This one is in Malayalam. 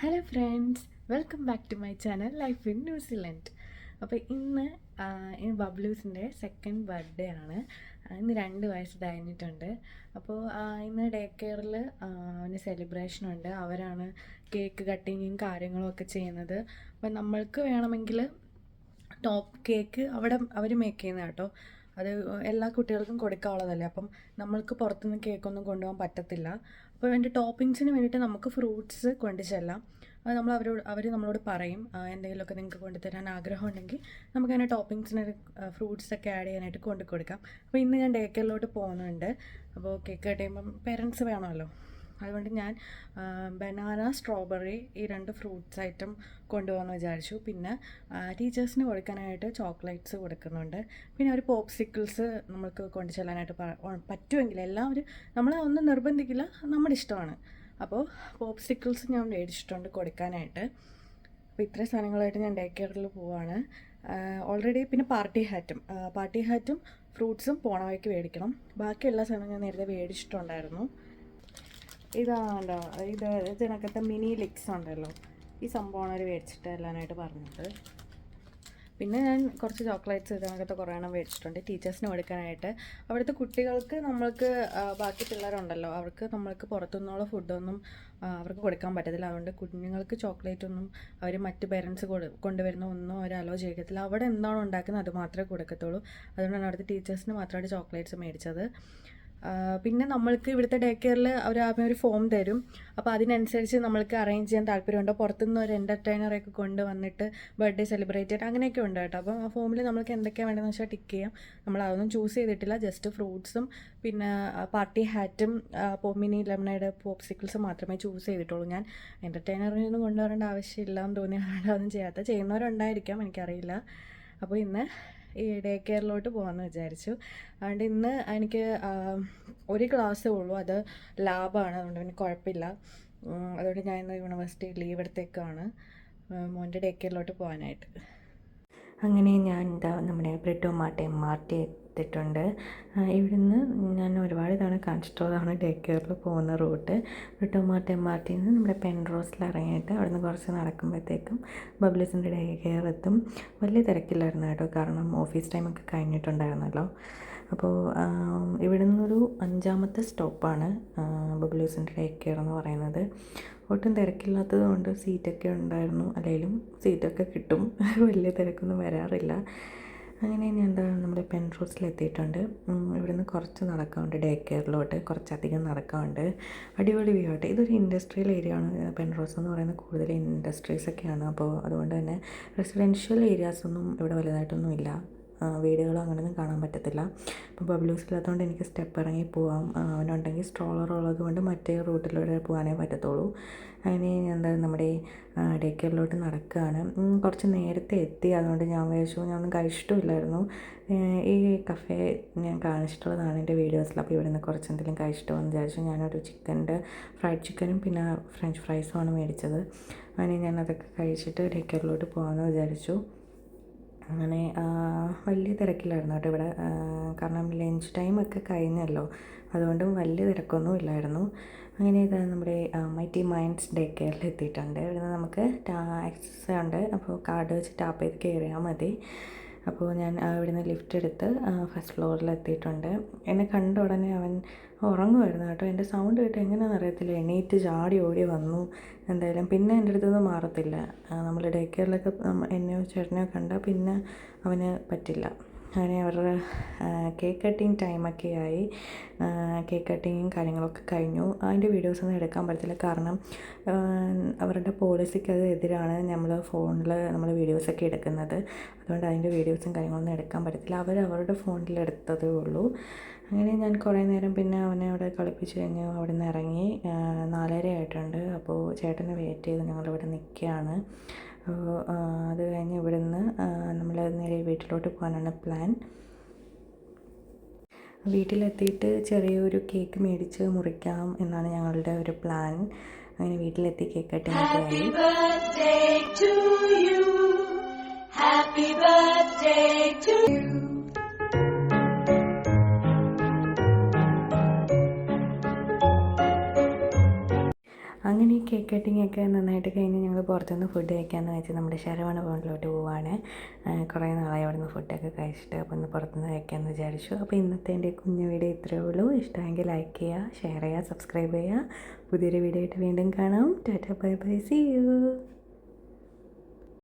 Hello friends, welcome back to my channel life in New Zealand. അപ്പോൾ ഇന്ന് ബബ്ലൂസിൻ്റെ സെക്കൻഡ് ബർത്ത്ഡേ ആണ്. ഇന്ന് 2 വയസ്സ് കഴിഞ്ഞിട്ടുണ്ട്. അപ്പോൾ ഇന്ന് ഡേ കെയറിൽ അവന് സെലിബ്രേഷനുണ്ട്. അവരാണ് കേക്ക് കട്ടിങ്ങും കാര്യങ്ങളും ഒക്കെ ചെയ്യുന്നത്. അപ്പോൾ നമ്മൾക്ക് വേണമെങ്കിൽ ടോപ്പ് കേക്ക് അവർ മേക്ക് ചെയ്യുന്ന കേട്ടോ. അത് എല്ലാ കുട്ടികൾക്കും കൊടുക്കാനുള്ളതല്ലേ. അപ്പം നമ്മൾക്ക് പുറത്തുനിന്ന് കേക്കൊന്നും കൊണ്ടുപോകാൻ പറ്റത്തില്ല. അപ്പോൾ അതിൻ്റെ ടോപ്പിങ്സിന് വേണ്ടിയിട്ട് നമുക്ക് ഫ്രൂട്ട്സ് കൊണ്ടു ചെല്ലാം. അത് അവർ നമ്മളോട് പറയും, എന്തെങ്കിലുമൊക്കെ നിങ്ങൾക്ക് കൊണ്ടുതരാൻ ആഗ്രഹം ഉണ്ടെങ്കിൽ നമുക്കതിൻ്റെ ടോപ്പിങ്സിന് ഫ്രൂട്ട്സൊക്കെ ആഡ് ചെയ്യാനായിട്ട് കൊണ്ടു കൊടുക്കാം. അപ്പോൾ ഇന്ന് ഞാൻ ഡേ കെയറിലോട്ട് പോകുന്നുണ്ട്. അപ്പോൾ കേക്ക് കട്ട് ചെയ്യുമ്പം പേരൻസ് വേണമല്ലോ. അതുകൊണ്ട് ഞാൻ ബനാന, സ്ട്രോബെറി ഈ 2 ഫ്രൂട്ട്സ് ഐറ്റം കൊണ്ടുപോകാമെന്ന് വിചാരിച്ചു. പിന്നെ ടീച്ചേഴ്സിന് കൊടുക്കാനായിട്ട് ചോക്ലേറ്റ്സ് കൊടുക്കുന്നുണ്ട്. പിന്നെ ഒരു പോപ്സിക്കിൾസ് നമുക്ക് കൊണ്ടു ചെല്ലാനായിട്ട് പറ്റുമെങ്കിൽ എല്ലാവരും നമ്മളെ ഒന്നും നിർബന്ധിക്കില്ല, നമ്മുടെ ഇഷ്ടമാണ്. അപ്പോൾ പോപ്സിക്കിൾസ് ഞാൻ മേടിച്ചിട്ടുണ്ട് കൊടുക്കാനായിട്ട്. അപ്പോൾ ഇത്രയും സാധനങ്ങളായിട്ട് ഞാൻ ഡേ കെയറിൽ പോവാണ്. ഓൾറെഡി പിന്നെ പാർട്ടി ഹാറ്റും ഫ്രൂട്ട്സും പോണ വഴിക്ക് മേടിക്കണം. ബാക്കി എല്ലാ സാധനവും ഞാൻ നേരത്തെ മേടിച്ചിട്ടുണ്ടായിരുന്നു. ഇതാണല്ലോ, ഇതിനകത്തെ മിനി ലിക്സ് ഉണ്ടല്ലോ, ഈ സംഭവമാണ് അവർ മേടിച്ചിട്ട് എല്ലാനായിട്ട് പറഞ്ഞത്. പിന്നെ ഞാൻ കുറച്ച് ചോക്ലേറ്റ്സ് ഇതിനകത്ത് കുറേ എണ്ണം മേടിച്ചിട്ടുണ്ട് ടീച്ചേഴ്സിന് കൊടുക്കാനായിട്ട്. അവിടുത്തെ കുട്ടികൾക്ക് നമ്മൾക്ക് ബാക്കി പിള്ളേരുണ്ടല്ലോ, അവർക്ക് നമ്മൾക്ക് പുറത്തുനിന്നുള്ള ഫുഡൊന്നും അവർക്ക് കൊടുക്കാൻ പറ്റത്തില്ല. അതുകൊണ്ട് കുഞ്ഞുങ്ങൾക്ക് ചോക്ലേറ്റ് ഒന്നും അവർ മറ്റ് പേരൻസ് കൊണ്ടുവരുന്ന ഒന്നും അവർ അലോ ചെയ്യത്തില്ല. അവിടെ എന്താണോ ഉണ്ടാക്കുന്നത് അത് മാത്രമേ കൊടുക്കത്തുള്ളൂ. അതുകൊണ്ടാണ് അവിടുത്തെ ടീച്ചേഴ്സിന് മാത്രമായിട്ട് ചോക്ലേറ്റ്സ് മേടിച്ചത്. പിന്നെ നമ്മൾക്ക് ഇവിടുത്തെ ഡേ കെയറിൽ അവർ ആദ്യം ഒരു ഫോം തരും. അപ്പോൾ അതിനനുസരിച്ച് നമ്മൾക്ക് അറേഞ്ച് ചെയ്യാൻ താല്പര്യമുണ്ടോ, പുറത്തുനിന്ന് ഒരു എൻ്റർടൈനറൊക്കെ കൊണ്ടുവന്നിട്ട് ബർത്ത്ഡേ സെലിബ്രേറ്റ് ചെയ്തിട്ട് അങ്ങനെയൊക്കെ ഉണ്ട് കേട്ടോ. അപ്പം ആ ഫോമിൽ നമ്മൾക്ക് എന്തൊക്കെയാണ് വേണ്ടതെന്ന് വെച്ചാൽ ടിക്ക് ചെയ്യാം. നമ്മൾ അതൊന്നും ചൂസ് ചെയ്തിട്ടില്ല, ജസ്റ്റ് ഫ്രൂട്ട്സും പിന്നെ പാർട്ടി ഹാറ്റും മിനി ലെമണേഡ് പോപ്സിക്കിൾസും മാത്രമേ ചൂസ് ചെയ്തിട്ടുള്ളൂ. ഞാൻ എൻ്റർടൈനറിനൊന്നും കൊണ്ടുവരേണ്ട ആവശ്യമില്ലാന്ന് തോന്നിയാണ് അതൊന്നും ചെയ്യുന്നവരുണ്ടായിരിക്കാം, എനിക്കറിയില്ല. അപ്പോൾ ഇന്ന് ഈ ഡേ കെയറിലോട്ട് പോകാമെന്ന് വിചാരിച്ചു. അതുകൊണ്ട് ഇന്ന് എനിക്ക് ഒരു ക്ലാസ്സേ ഉള്ളൂ, അത് ലാബാണ്. അതുകൊണ്ട് പിന്നെ കുഴപ്പമില്ല. അതുകൊണ്ട് ഞാൻ ഇന്ന് യൂണിവേഴ്സിറ്റി ലീവ് എടുത്തേക്കാണ് മോൻ്റെ ഡേ കെയറിലോട്ട് പോകാനായിട്ട്. അങ്ങനെ ഞാൻ നമ്മുടെ ബ്രെഡ് മാർട്ടി എത്തിയിട്ടുണ്ട്. ഇവിടുന്ന് ഞാൻ ഒരുപാട് തവണ കാണിച്ചിട്ടുള്ളതാണ് ഡേ കെയറിൽ പോകുന്ന റൂട്ട്. ബ്രെഡ് മാർട്ടിയിൽ നിന്ന് നമ്മുടെ പെൻറോസിൽ ഇറങ്ങിയിട്ട് അവിടുന്ന് കുറച്ച് നടക്കുമ്പോഴത്തേക്കും ബബ്ലൂസിൻ്റെ ഡേ കെയർ എത്തും. വലിയ തിരക്കില്ലായിരുന്നു കേട്ടോ, കാരണം ഓഫീസ് ടൈമൊക്കെ കഴിഞ്ഞിട്ടുണ്ടായിരുന്നല്ലോ. അപ്പോൾ ഇവിടെ നിന്നൊരു 5ാമത്തെ സ്റ്റോപ്പാണ് ബബ്ലൂസിൻ്റെ ഡേ കെയർ എന്ന് പറയുന്നത്. ഒട്ടും തിരക്കില്ലാത്തത് കൊണ്ട് സീറ്റൊക്കെ ഉണ്ടായിരുന്നു, അല്ലെങ്കിലും സീറ്റൊക്കെ കിട്ടും, വലിയ തിരക്കൊന്നും വരാറില്ല. അങ്ങനെ ഞാൻ നമ്മുടെ പെൻറോസിലെത്തിയിട്ടുണ്ട്. ഇവിടുന്ന് കുറച്ച് നടക്കാറുണ്ട് ഡേ കെയറിലോട്ട്, കുറച്ചധികം നടക്കാറുണ്ട്. അടിപൊളി വ്യൂ ആട്ടെ. ഇതൊരു ഇൻഡസ്ട്രിയൽ ഏരിയ ആണ്. പെൻറോസ് എന്ന് പറയുന്നത് കൂടുതൽ ഇൻഡസ്ട്രീസൊക്കെയാണ്. അപ്പോൾ അതുകൊണ്ട് തന്നെ റെസിഡൻഷ്യൽ ഏരിയാസൊന്നും ഇവിടെ വലുതായിട്ടൊന്നും ഇല്ല. വീടുകളും അങ്ങനെയൊന്നും കാണാൻ പറ്റത്തില്ല. അപ്പോൾ ബബ്ലൂസില്ലാത്തതുകൊണ്ട് എനിക്ക് സ്റ്റെപ്പ് ഇറങ്ങി പോവാം. അവനുണ്ടെങ്കിൽ സ്ട്രോളർ ഉള്ളത് കൊണ്ട് മറ്റേ റൂട്ടിലൂടെ പോകാനേ പറ്റത്തുള്ളൂ. അങ്ങനെ നമ്മുടെ ഡേ കെയറിലോട്ട് നടക്കുകയാണ്. കുറച്ച് നേരത്തെ എത്തി, അതുകൊണ്ട് ഞാൻ ഒന്നും കഴിച്ചിട്ടുമില്ലായിരുന്നു. ഈ കഫേ ഞാൻ കാണിച്ചിട്ടുള്ളതാണ് എൻ്റെ വീഡിയോസിൽ. അപ്പോൾ ഇവിടെ നിന്ന് കുറച്ച് എന്തെങ്കിലും കഴിച്ചിട്ടുമെന്ന് വിചാരിച്ചു. ഞാനൊരു ഫ്രൈഡ് ചിക്കനും പിന്നെ ഫ്രഞ്ച് ഫ്രൈസുമാണ് മേടിച്ചത്. അങ്ങനെ ഞാൻ അതൊക്കെ കഴിച്ചിട്ട് ഡേ കെയറിലോട്ട് പോകാമെന്ന് വിചാരിച്ചു. അങ്ങനെ വലിയ തിരക്കില്ലായിരുന്നു കേട്ടോ ഇവിടെ, കാരണം ലഞ്ച് ടൈമൊക്കെ കഴിഞ്ഞല്ലോ, അതുകൊണ്ടും വലിയ തിരക്കൊന്നും ഇല്ലായിരുന്നു. അങ്ങനെ നമ്മുടെ മൈറ്റി മൈൻഡ്സ് ഡേ കെയറിൽ എത്തിയിട്ടുണ്ട്. ഇവിടെ നമുക്ക് ആക്സസ് ഉണ്ട്, അപ്പോൾ കാർഡ് വെച്ച് ടാപ്പ് ചെയ്ത് കയറിയാൽ മതി. അപ്പോൾ ഞാൻ ഇവിടുന്ന് ലിഫ്റ്റ് എടുത്ത് ഫസ്റ്റ് ഫ്ലോറിൽ എത്തിയിട്ടുണ്ട്. എന്നെ കണ്ട ഉടനെ അവൻ ഉറങ്ങുമായിരുന്നു കേട്ടോ. എൻ്റെ സൗണ്ട് കേട്ട് എങ്ങനെയാണെന്ന് അറിയത്തില്ല, എണീറ്റ് ചാടി ഓടി വന്നു. എന്തായാലും പിന്നെ എൻ്റെ അടുത്തൊന്നും മാറത്തില്ല. നമ്മൾ ഡേ കെയറിലൊക്കെ എന്നെയോ ചേട്ടനെയോ കണ്ടാൽ പിന്നെ അവന് പറ്റില്ല. അങ്ങനെ അവരുടെ കേക്ക് കട്ടിങ് ടൈമൊക്കെ ആയി. കേക്ക് കട്ടിങ്ങും കാര്യങ്ങളൊക്കെ കഴിഞ്ഞു. അതിൻ്റെ വീഡിയോസൊന്നും എടുക്കാൻ പറ്റത്തില്ല, കാരണം അവരുടെ പോളിസിക്ക് അത് എതിരാണ് ഫോണിൽ നമ്മൾ വീഡിയോസൊക്കെ എടുക്കുന്നത്. അതുകൊണ്ട് അതിൻ്റെ വീഡിയോസും കാര്യങ്ങളൊന്നും എടുക്കാൻ പറ്റത്തില്ല. അവരുടെ ഫോണിൽ എടുത്തതേ ഉള്ളൂ. അങ്ങനെ ഞാൻ കുറേ നേരം പിന്നെ അവനെ അവിടെ കളിപ്പിച്ച് കഴിഞ്ഞ് അവിടെ നിന്ന് ഇറങ്ങി. 4:30 ആയിട്ടുണ്ട്. അപ്പോൾ ചേട്ടനെ വെയിറ്റ് ചെയ്ത് ഞങ്ങളിവിടെ നിൽക്കുകയാണ്. അത് കഴിഞ്ഞ് ഇവിടെ നിന്ന് നമ്മൾ നേരെ വീട്ടിലോട്ട് പോകാനാണ് പ്ലാൻ. വീട്ടിലെത്തിയിട്ട് ചെറിയൊരു കേക്ക് മേടിച്ച് മുറിക്കാം എന്നാണ് ഞങ്ങളുടെ ഒരു പ്ലാൻ. അങ്ങനെ വീട്ടിലെത്തി കേക്ക് കട്ടിങ്ങൊക്കെ ആയി. അങ്ങനെ കേക്ക് കട്ടിംഗ് ഒക്കെ നന്നായിട്ട് കഴിഞ്ഞ് ഞങ്ങൾ പുറത്തുനിന്ന് ഫുഡ് കഴിക്കാമെന്ന് വെച്ചാൽ നമ്മുടെ ശരവണ ഭവനിലോട്ട് പോവുകയാണ്. കുറേ നാളായി അവിടെ നിന്ന് ഫുഡൊക്കെ കഴിച്ചിട്ട്, അപ്പോൾ ഒന്ന് പുറത്തുനിന്ന് കഴിക്കാമെന്ന് വിചാരിച്ചു. അപ്പോൾ ഇന്നത്തെ എൻ്റെ കുഞ്ഞു വീഡിയോ ഇത്രയേ ഉള്ളൂ. ഇഷ്ടമെങ്കിൽ ലൈക്ക് ചെയ്യുക, ഷെയർ ചെയ്യുക, സബ്സ്ക്രൈബ് ചെയ്യുക. പുതിയൊരു വീഡിയോ ആയിട്ട് വീണ്ടും കാണാം. Tata bye bye, see U.